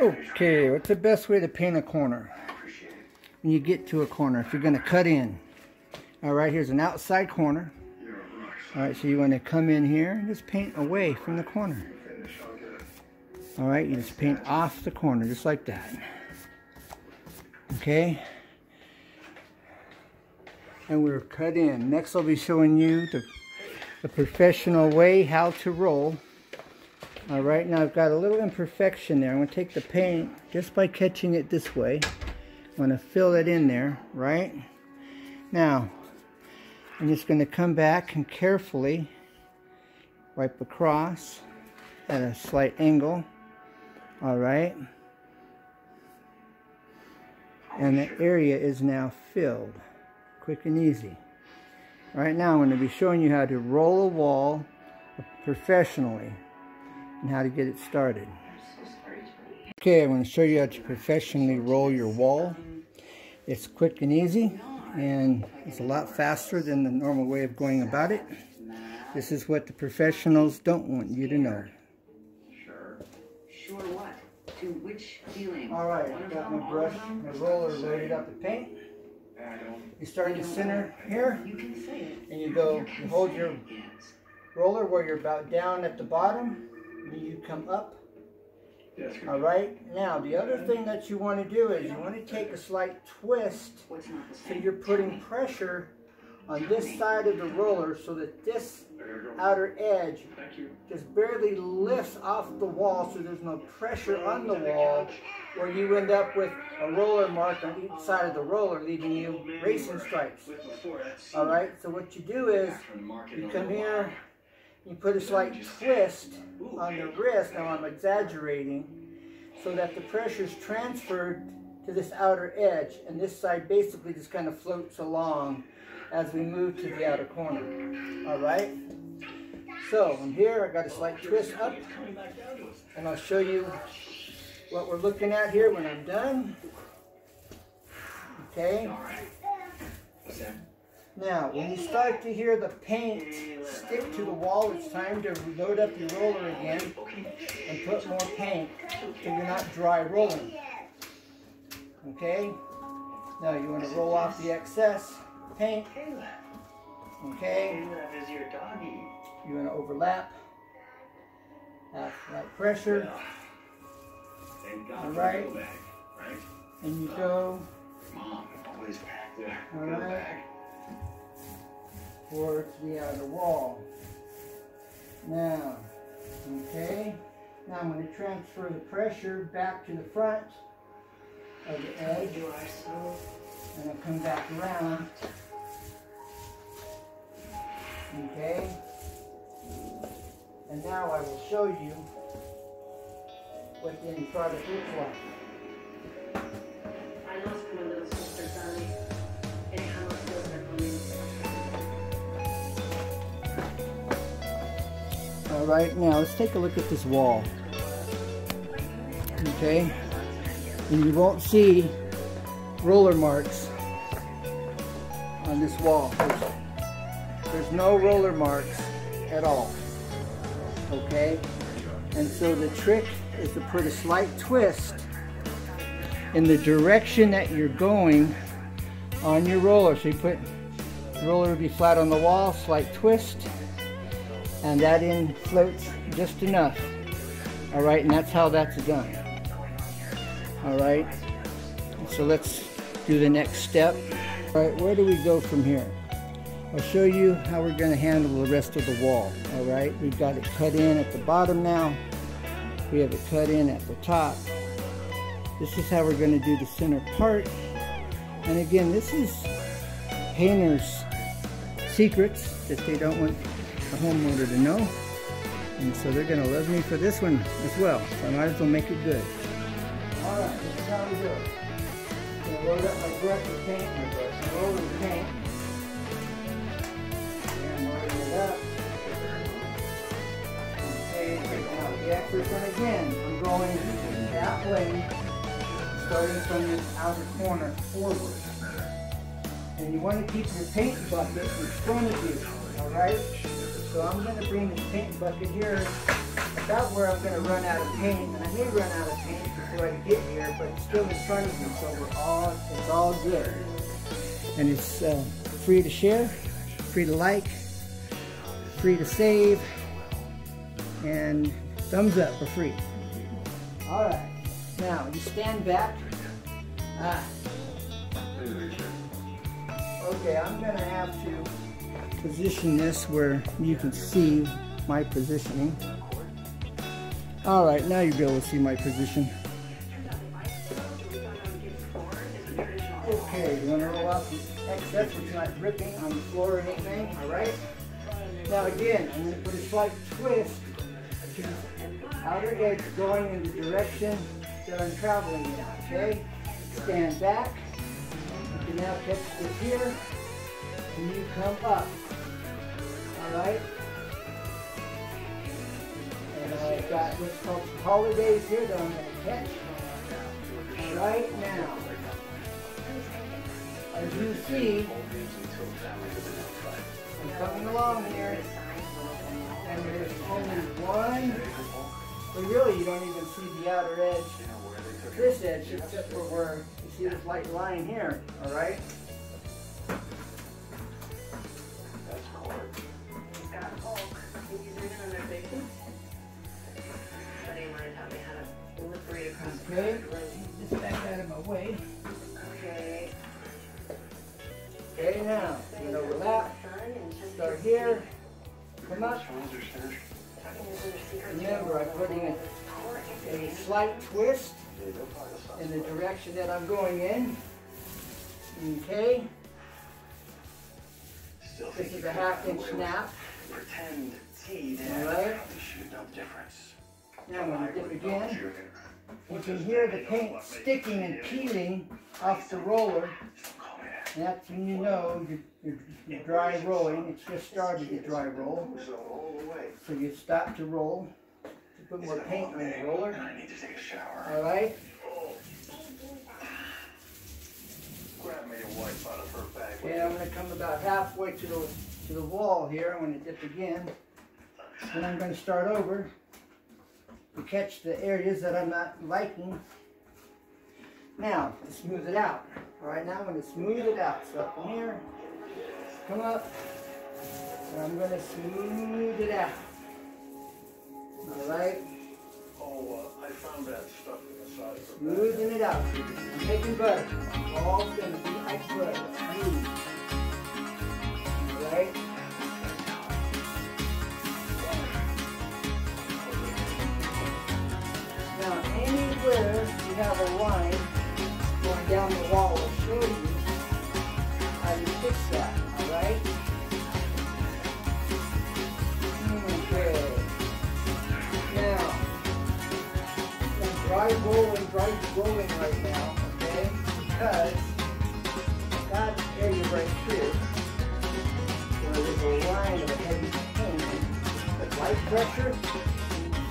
Okay, what's the best way to paint a corner? When you get to a corner, if you're going to cut in. Alright, here's an outside corner. Alright, so you want to come in here and just paint away from the corner. Alright, you just paint off the corner, just like that. Okay? And we're cut in. Next I'll be showing you the professional way how to roll. Alright, now I've got a little imperfection there. I'm going to take the paint just by catching it this way. I'm going to fill it in there, right? Now, I'm just going to come back and carefully wipe across at a slight angle. Alright. And the area is now filled. Quick and easy. Right now I'm going to be showing you how to roll a wall professionally and how to get it started. Okay, I'm going to show you how to professionally roll your wall. It's quick and easy, and it's a lot faster than the normal way of going about it. This is what the professionals don't want you to know. Sure what? To which feeling? Alright, I've got my brush, my roller loaded up with paint. You start in the center here, and you hold your roller where you're about down at the bottom, and you come up. Alright, now the other thing that you want to do is you want to take a slight twist, so you're putting pressure on this side of the roller so that this outer edge just barely lifts off the wall, so there's no pressure on the wall, where you end up with a roller mark on each side of the roller, leaving you racing stripes. Alright, so what you do is you come here, you put a slight twist on the wrist. Now I'm exaggerating, so that the pressure is transferred to this outer edge, and this side basically just kind of floats along as we move to the outer corner. Alright? So from here I got a slight twist up, and I'll show you what we're looking at here when I'm done. Okay? Now, when you start to hear the paint stick to the wall, it's time to load up your roller again and put more paint so you're not dry rolling. Okay? Now you want to roll off the excess paint. Okay? You want to overlap. That pressure. Alright? And you go. Alright? Towards the outer wall. Now, okay, now I'm going to transfer the pressure back to the front of the edge, and I'll come back around. Okay, and now I will show you what the end product looks like. I lost my little sister, Sally. And how much was her Alright, now let's take a look at this wall. Okay, and you won't see roller marks on this wall. There's no roller marks at all. Okay, and so the trick is to put a slight twist in the direction that you're going on your roller. So you put the roller will be flat on the wall, slight twist, and that end floats just enough. Alright, and that's how that's done. Alright, so let's do the next step. Alright, where do we go from here? I'll show you how we're going to handle the rest of the wall. Alright, we've got it cut in at the bottom now. We have it cut in at the top. This is how we're going to do the center part. And again, this is painters' secrets that they don't want the homeowner to know, and so they're going to love me for this one as well, so I might as well make it good. Alright, this is how we do it. I'm going to load up my brush with paint, my roller with paint, and loading it up. Okay, taking out the excess, and again, I'm going that way, starting from this outer corner forward. And you want to keep your paint bucket in front of you, alright? So I'm going to bring this paint bucket here about where I'm going to run out of paint, and I may run out of paint before everybody get here, but it's still in front of you, so it's all good. And it's free to share, free to like, free to save, and thumbs up for free. All right, now you stand back. Okay, I'm gonna have to position this where you can see my positioning. All right, now you'll be able to see my position. Okay, you want to roll out the excess so it's not dripping on the floor or anything, all right? Now again, I'm going to put a slight twist to the outer edge going in the direction that I'm traveling in, okay? Stand back. You can now catch this here, and you come up, all right? And I've got what's called holidays here that I'm going to catch right now. As you see, I'm coming along here, and there's only one, but really you don't even see the outer edge, this edge, except for where you see this light line here, all right? That's cool. He's got Hulk. He's reading on their faces. But he might have had a liberate across the Okay, room. just back out of my way. Okay. Okay, now, you can overlap, start here, come up. Remember, I'm putting a slight twist in the direction that I'm going in. Okay. This is a 1/2 inch snap. Alright. Now I'm going to dip again. You can hear the paint sticking and peeling off the roller. And that's when you know you're dry rolling. It's just started to dry roll. So you stop to roll to put more paint on the roller. I need to take a shower. All right. Grab me a wipe out of her bag. Okay, I'm going to come about halfway to the wall here. I'm going to dip again. Then I'm going to start over to catch the areas that I'm not liking. Now, to smooth it out. All right, now I'm going to smooth it out. So from here, come up, and I'm going to smooth it out. All right? Oh, I found that stuff in the side of her bag. Smoothing it out. I'm taking butter. All going to be like butter. Smooth. All right? Now, anywhere you have a line going down the wall, I'll show you how you fix that, all right? Okay. Now, I'm dry rolling right now, okay? Because I've got an area right here where there's a line of a heavy paint. With light pressure,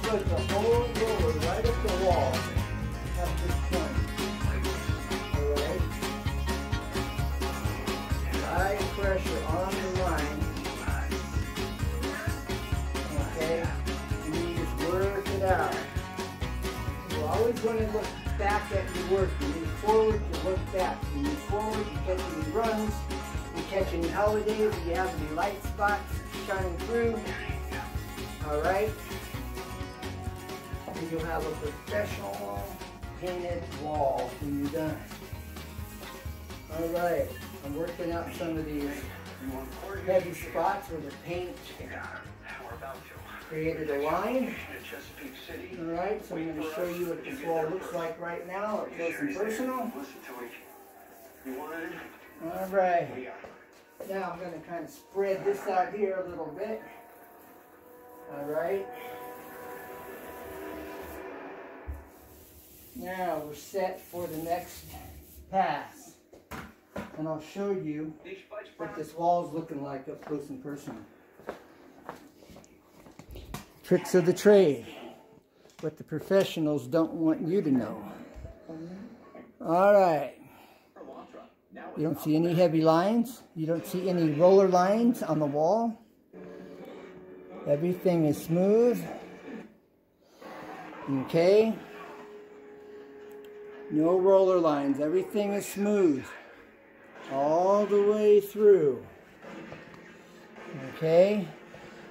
put the whole roller right up the wall at this point. Alright? High pressure on the line. Okay? And you just work it out. You always want to look back at your work. You move forward, you look back. You move forward, you catch any runs, you catch any holidays, you have any light spots shining through. Alright? And you'll have a professional painted wall when you're done. Alright, I'm working out some of these heavy spots where the paint created a line. Alright, so I'm going to show you what this wall looks like right now, up close and personal. Alright, now I'm going to kind of spread this out here a little bit. Alright. Now we're set for the next pass. And I'll show you what this wall is looking like up close and personal. Tricks of the trade. What the professionals don't want you to know. Alright. You don't see any heavy lines. You don't see any roller lines on the wall. Everything is smooth. Okay. No roller lines. Everything is smooth all the way through. Okay?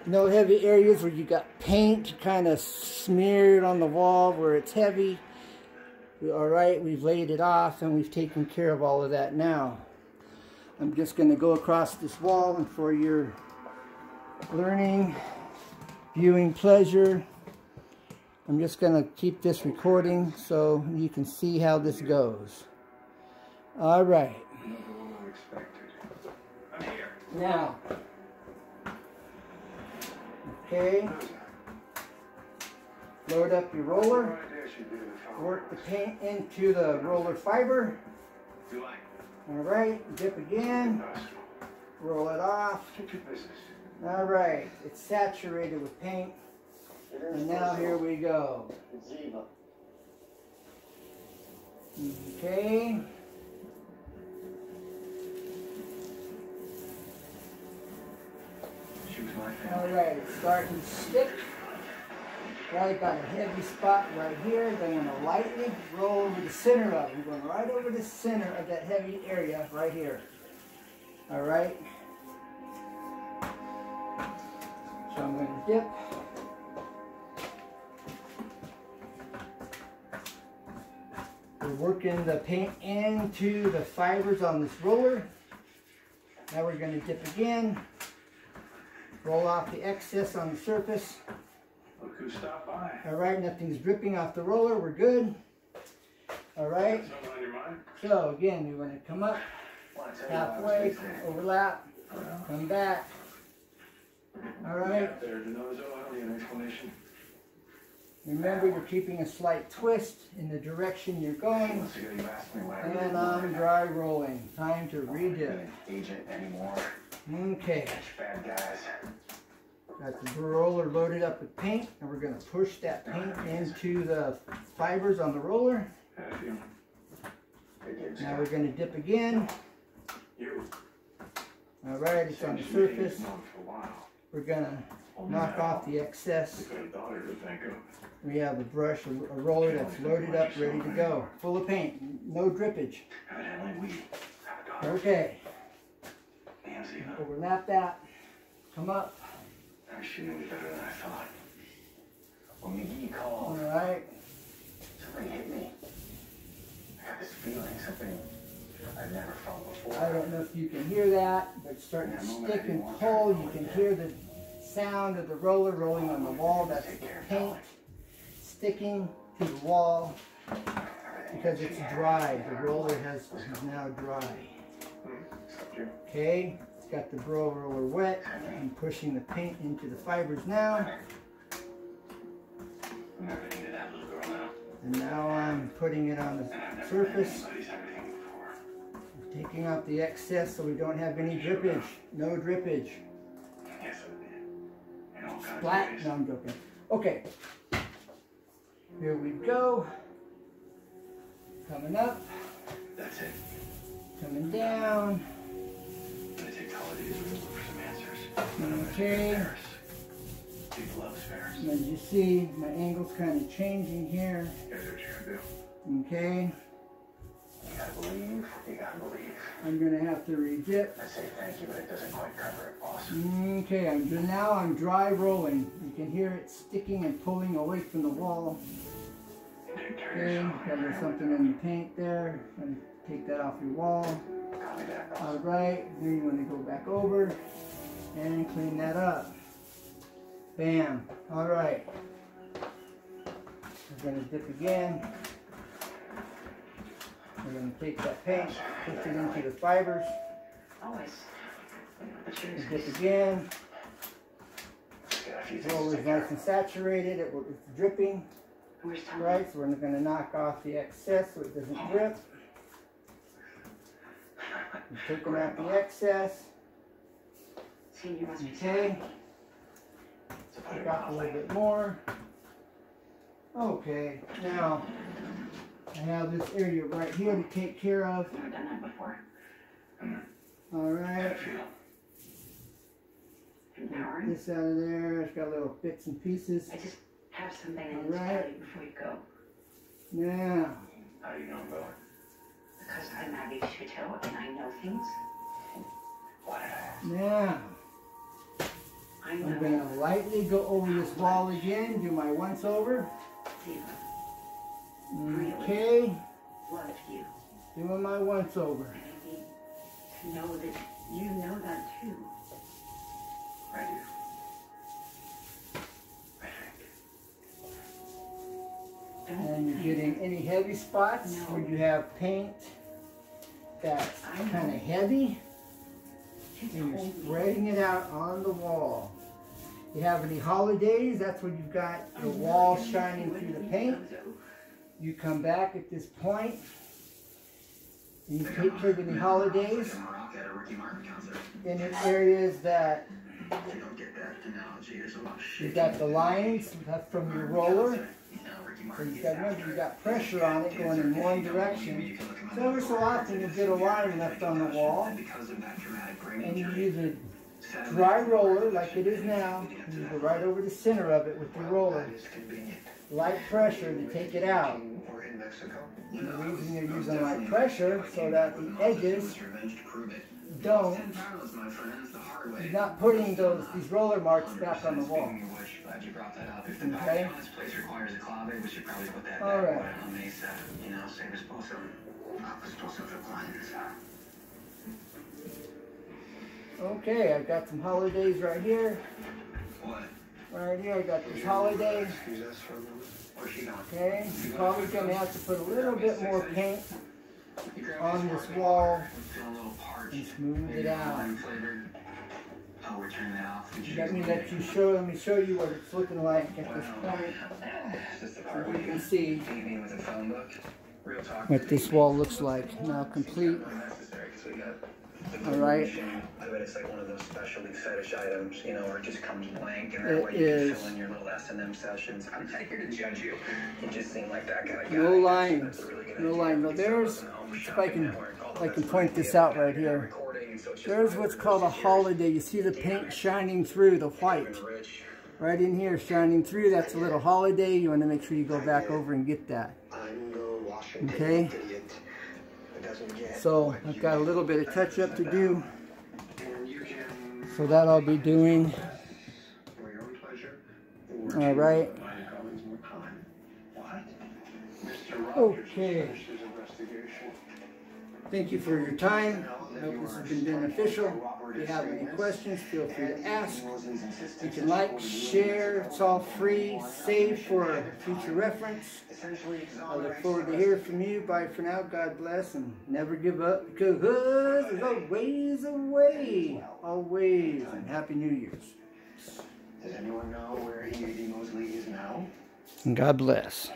No heavy areas where you got paint kind of smeared on the wall where it's heavy. Alright, we've laid it off and we've taken care of all of that now. I'm just going to go across this wall, and for your learning, viewing pleasure, I'm just going to keep this recording so you can see how this goes. Alright. Now, okay, load up your roller, work the paint into the roller fiber. Alright, dip again, roll it off. Alright, it's saturated with paint. And now here we go. Okay. Alright, it's starting to stick. Right, got a heavy spot right here. Then I'm going to lightly roll over the center of it. I'm going right over the center of that heavy area right here. Alright. So I'm going to dip. We're working the paint into the fibers on this roller. Now we're going to dip again. Roll off the excess on the surface. Look who stopped by. Alright, nothing's dripping off the roller. We're good. Alright. Something on your mind? So again, we're going to come up halfway, overlap, come back. Alright. There, DeNozo, I don't need an explanation. Remember, you're keeping a slight twist in the direction you're going. And I'm dry rolling. Time to redip. Agent anymore. Okay. Bad guys. Got the roller loaded up with paint, and we're going to push that paint into the fibers on the roller. Now we're going to dip again. Alright, it's on the surface. We're going to knock off the excess. We have a brush, a roller that's loaded up, ready to go. Full of paint, no drippage. Okay. Overlap that. Come up. She knew better than I thought. When McGee called, Alright. something hit me. I got this feeling, something I've never felt before. I don't know if you can hear that, but it's starting to stick and pull. You can hear the sound of the roller rolling on the wall. That's the paint sticking to the wall because it's dry. The roller is now dry. Okay. Got the roller wet. I'm pushing the paint into the fibers now. And now I'm putting it on the surface. Taking out the excess so we don't have any drippage. No drippage. Splat. No, I'm joking. Okay. Here we go. Coming up. That's it. Coming down. Okay. As you see, my angle's kind of changing here. Okay. You gotta believe, you gotta believe. I'm gonna have to re-dip. I say thank you, but it doesn't quite cover it, boss. Okay, now I'm dry rolling. You can hear it sticking and pulling away from the wall. Okay, got a little something in the paint there. I'm gonna take that off your wall. Alright, then you want to go back over and clean that up. Bam. Alright. We're going to dip again. We're going to take that paint, push it into the fibers. Always. Dip again. The roller is nice and saturated. It's dripping. Right, so we're going to knock off the excess so it doesn't drip. Taking out the excess. Okay. Got a little bit more. Okay, now I have this area right here to take care of. Never done that before. Alright. This out of there. It's got little bits and pieces. I just have something I need to tell you before you go. Now, How do do you know him, Bill? Because I'm Abby Chateau and I know things. What did I ask? Now, I I'm know. going to lightly go over this wall again, do my once over. Diva Okay, loved you. doing my once over. And I need to know that you know that too. I do. I think. And you're getting any heavy spots where you have paint that's kind of heavy, and you're spreading it out on the wall. You have any holidays, that's when you've got the wall shining through the paint. You come back at this point, and you take care of any holidays in the areas that you've got the lines left from your roller. So you've got, remember, you've got pressure on it going in one direction. So every so often you'll get a line left on the wall, and you use a dry roller like it is now, and you go right over the center of it with your roller. Light pressure to take it out. The reason you're using light pressure so that the edges don't, you're not putting these roller marks back on the wall. Okay? Alright. Okay, I've got some holidays right here. Right here, I got this holiday. Okay, you're probably going to have to put a little bit more paint on this wall and smooth it out. Let me show you what it's looking like at this point. So you can see what this wall looks like now complete. Alright. It's like one of those specialty fetish items, you know, where it just comes blank and that way you can fill in your little S&M sessions. I'm not here to judge you. You just seem like that kind of guy. No lines. No line. No, there's, if I can point this out right here. There's what's called a holiday. You see the paint shining through, the white. Right in here, shining through. That's a little holiday. You want to make sure you go back over and get that. Okay? So I've got a little bit of touch up to do. So that I'll be doing. All right. Okay. Thank you for your time. I hope this has been beneficial. If you have any questions, feel free to ask. You can like, share. It's all free. Save for future reference. I look forward to hearing from you. Bye for now. God bless, and never give up, because there's always a way. Always. And Happy New Year's. Does anyone know where E.A.D. Mosley is now? And God bless.